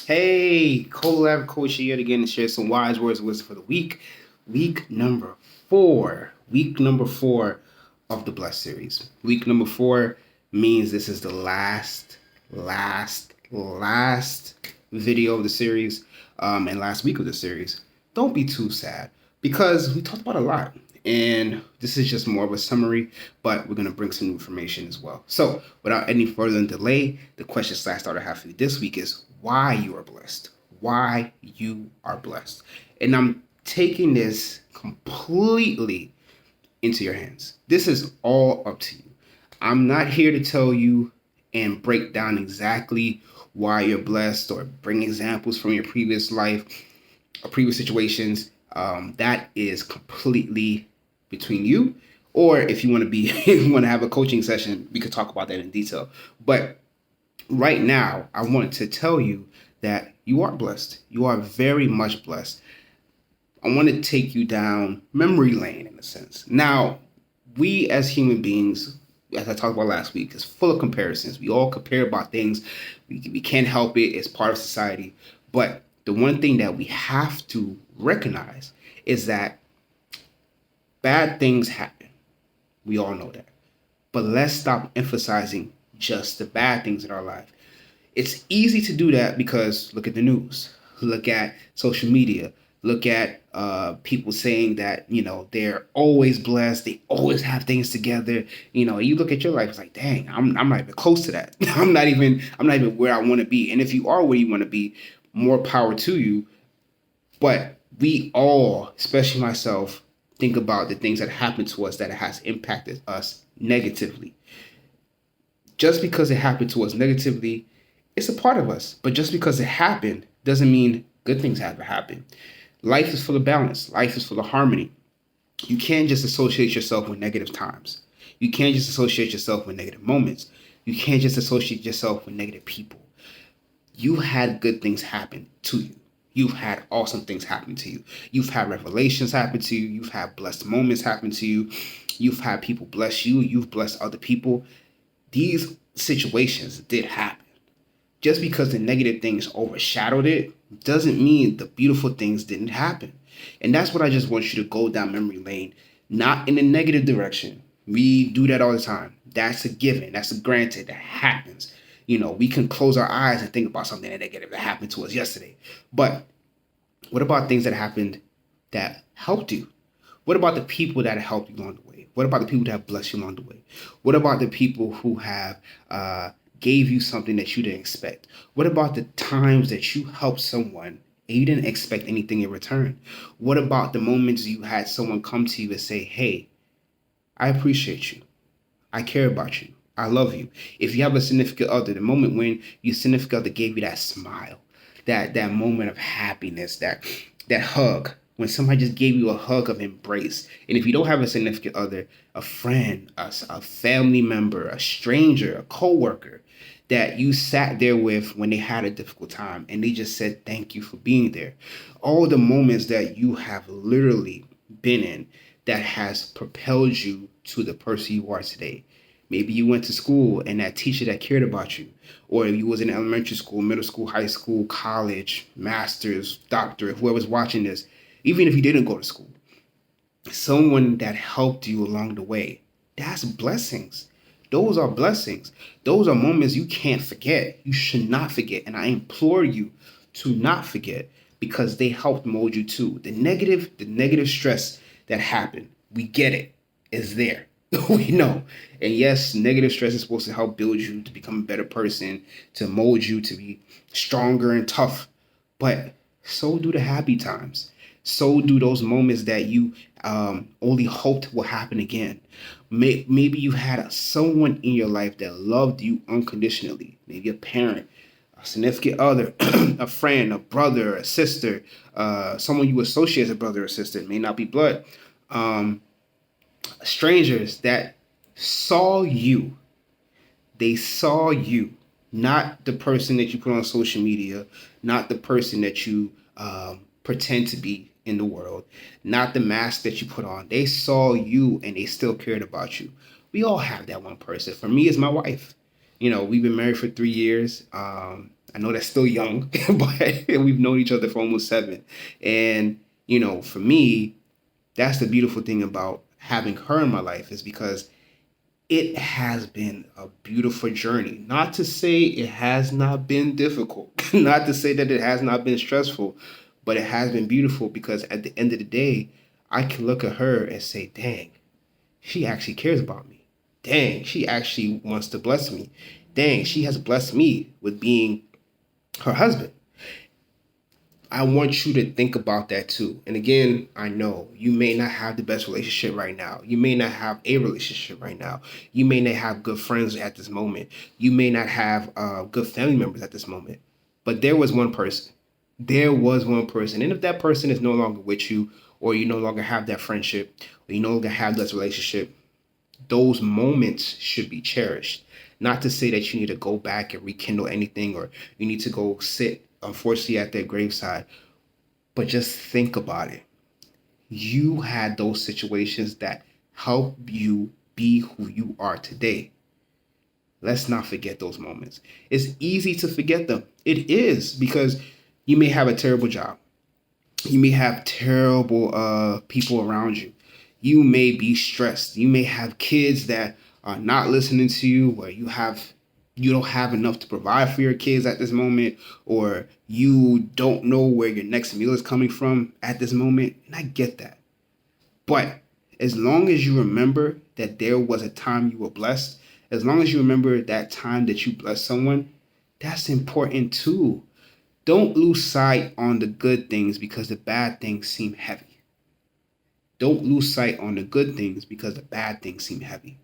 Hey, Colabcoaching yet again to share some wise words of wisdom for the week. Week number four. Week number four of the Blessed series. Week number four means this is the last video of the series, and last week of the series. Don't be too sad because we talked about a lot, and this is just more of a summary, but we're gonna bring some new information as well. So, without any further delay, the question slash starter half for you this week is why you are blessed. Why you are blessed, and I'm taking this completely into your hands. This is all up to you. I'm not here to tell you and break down exactly why you're blessed or bring examples from your previous life or previous situations. That is completely between you. Or if you want to be, if you want to have a coaching session, we could talk about that in detail. But right now, I wanted to tell you that you are blessed. You are very much blessed. I want to take you down memory lane in a sense. Now, we as human beings, as I talked about last week, is full of comparisons. We all compare about things. We can't help it. It's part of society. But the one thing that we have to recognize is that bad things happen. We all know that. But let's stop emphasizing just the bad things in our life. It's easy to do that because look at the news, look at social media, look at people saying that they're always blessed, they always have things together. You look at your life, it's like, dang, I'm not even close to that. I'm not even where I want to be. And if you are where you want to be, more power to you. But we all, especially myself, think about the things that happen to us that has impacted us negatively. Just because it happened to us negatively, it's a part of us. But just because it happened doesn't mean good things have to happen. Life is full of balance. Life is full of harmony. You can't just associate yourself with negative times. You can't just associate yourself with negative moments. You can't just associate yourself with negative people. You had good things happen to you. You've had awesome things happen to you. You've had revelations happen to you. You've had blessed moments happen to you. You've had people bless you. You've blessed other people. These situations did happen. Just because the negative things overshadowed it doesn't mean the beautiful things didn't happen. And that's what I just want you to go down memory lane, not in a negative direction. We do that all the time. That's a given. That's a granted. That happens. We can close our eyes and think about something negative that happened to us yesterday. But what about things that happened that helped you? What about the people that helped you along the way? What about the people that have blessed you along the way? What about the people who have gave you something that you didn't expect? What about the times that you helped someone and you didn't expect anything in return? What about the moments you had someone come to you and say, hey, I appreciate you. I care about you. I love you. If you have a significant other, the moment when your significant other gave you that smile, that moment of happiness, that hug, when somebody just gave you a hug of embrace. And if you don't have a significant other, a friend, a family member, a stranger, a coworker that you sat there with when they had a difficult time and they just said thank you for being there. All the moments that you have literally been in that has propelled you to the person you are today. Maybe you went to school and that teacher that cared about you, or you was in elementary school, middle school, high school, college, master's, doctorate, whoever's watching this, even if you didn't go to school, someone that helped you along the way. That's blessings. Those are blessings. Those are moments you can't forget. You should not forget. And I implore you to not forget because they helped mold you too. The negative stress that happened, we get it. It's there. We know. And yes, negative stress is supposed to help build you to become a better person, to mold you to be stronger and tough. But so do the happy times. So do those moments that you only hoped will happen again. Maybe you had someone in your life that loved you unconditionally. Maybe a parent, a significant other, a friend, a brother, a sister, someone you associate as a brother or sister. It may not be blood. Strangers that saw you. They saw you, not the person that you put on social media, not the person that you pretend to be in the world, not the mask that you put on. They saw you and they still cared about you. We all have that one person. For me, it's my wife. We've been married for 3 years. I know that's still young, but we've known each other for almost 7. And, for me, that's the beautiful thing about having her in my life, is because it has been a beautiful journey. Not to say it has not been difficult, not to say that it has not been stressful, but it has been beautiful, because at the end of the day, I can look at her and say, dang, she actually cares about me. Dang, she actually wants to bless me. Dang, she has blessed me with being her husband. I want you to think about that too. And again, I know you may not have the best relationship right now. You may not have a relationship right now. You may not have good friends at this moment. You may not have good family members at this moment. But there was one person. There was one person. And if that person is no longer with you, or you no longer have that friendship, or you no longer have that relationship, those moments should be cherished. Not to say that you need to go back and rekindle anything, or you need to go sit, unfortunately, at their graveside, but just think about it. You had those situations that help you be who you are today. Let's not forget those moments. It's easy to forget them. It is, because you may have a terrible job. You may have terrible people around you. You may be stressed. You may have kids that are not listening to you, or you don't have enough to provide for your kids at this moment, or you don't know where your next meal is coming from at this moment. And I get that. But as long as you remember that there was a time you were blessed, as long as you remember that time that you blessed someone, that's important too. Don't lose sight on the good things because the bad things seem heavy. Don't lose sight on the good things because the bad things seem heavy.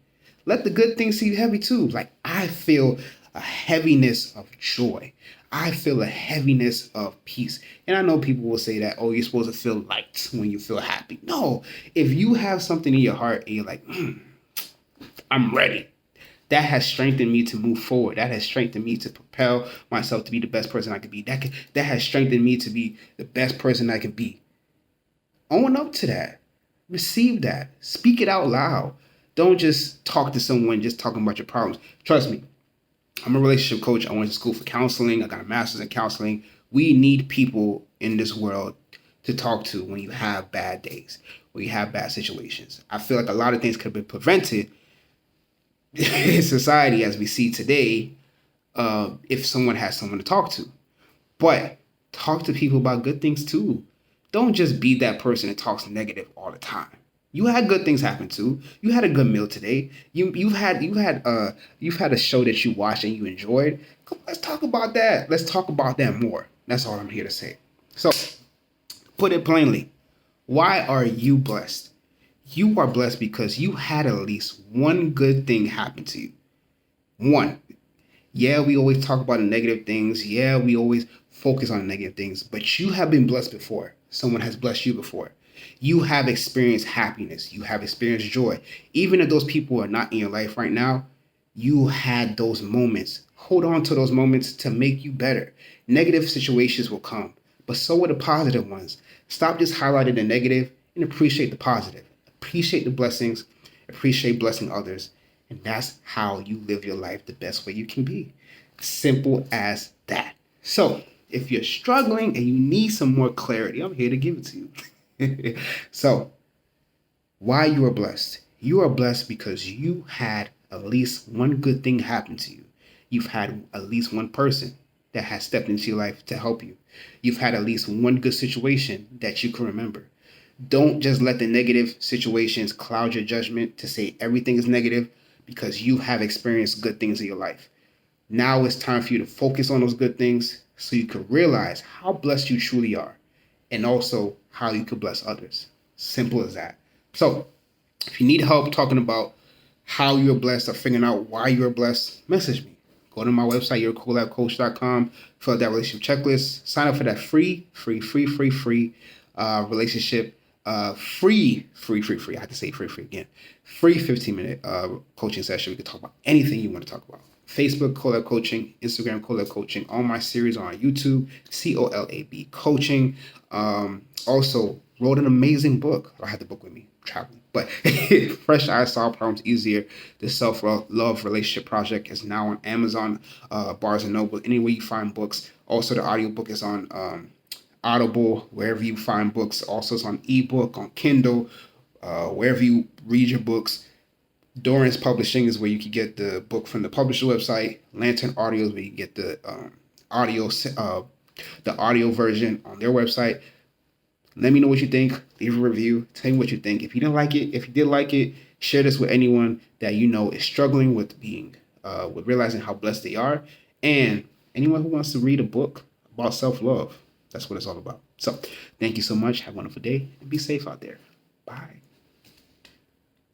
Let the good things seem heavy too. Like, I feel a heaviness of joy. I feel a heaviness of peace. And I know people will say that, oh, you're supposed to feel light when you feel happy. No, if you have something in your heart and you're like, I'm ready, that has strengthened me to move forward. That has strengthened me to propel myself to be the best person I can be. That has strengthened me to be the best person I can be. Own up to that. Receive that. Speak it out loud. Don't just talk to someone just talking about your problems. Trust me, I'm a relationship coach. I went to school for counseling. I got a master's in counseling. We need people in this world to talk to when you have bad days, when you have bad situations. I feel like a lot of things could have been prevented in society as we see today, if someone has someone to talk to. But talk to people about good things too. Don't just be that person that talks negative all the time. You had good things happen too. You had a good meal today. You've had a show that you watched and you enjoyed. Let's talk about that. Let's talk about that more. That's all I'm here to say. So, put it plainly, why are you blessed? You are blessed because you had at least one good thing happen to you. One. Yeah, we always talk about the negative things. Yeah, we always focus on the negative things. But you have been blessed before. Someone has blessed you before. You have experienced happiness. You have experienced joy. Even if those people are not in your life right now, you had those moments. Hold on to those moments to make you better. Negative situations will come, but so will the positive ones. Stop just highlighting the negative and appreciate the positive. Appreciate the blessings. Appreciate blessing others. And that's how you live your life the best way you can be. Simple as that. So, if you're struggling and you need some more clarity, I'm here to give it to you. So, why you are blessed? You are blessed because you had at least one good thing happen to you. You've had at least one person that has stepped into your life to help you. You've had at least one good situation that you can remember. Don't just let the negative situations cloud your judgment to say everything is negative, because you have experienced good things in your life. Now it's time for you to focus on those good things so you can realize how blessed you truly are, and also how you could bless others. Simple as that. So, if you need help talking about how you're blessed or figuring out why you're blessed, message me. Go to my website, yourcolabcoach.com, fill out that relationship checklist, sign up for that free relationship, free. I have to say free again. Free 15-minute coaching session. We can talk about anything you want to talk about. Facebook, Colab Coaching, Instagram, Colab Coaching. All my series are on YouTube, COLAB Coaching. Also, wrote an amazing book. I have the book with me. traveling. But Fresh Eyes Solve Problems Easier, the self-love relationship project is now on Amazon, Barnes and Noble, anywhere you find books. Also, the audiobook is on Audible, wherever you find books. Also, it's on ebook, on Kindle, wherever you read your books. Doran's Publishing is where you can get the book from the publisher website. Lantern Audio is where you get the audio the audio version on their website. Let me know what you think. Leave a review. Tell me what you think. If you didn't like it, if you did like it, share this with anyone that you know is struggling with with realizing how blessed they are, and anyone who wants to read a book about self-love. That's what it's all about. So, thank you so much. Have a wonderful day and be safe out there. Bye.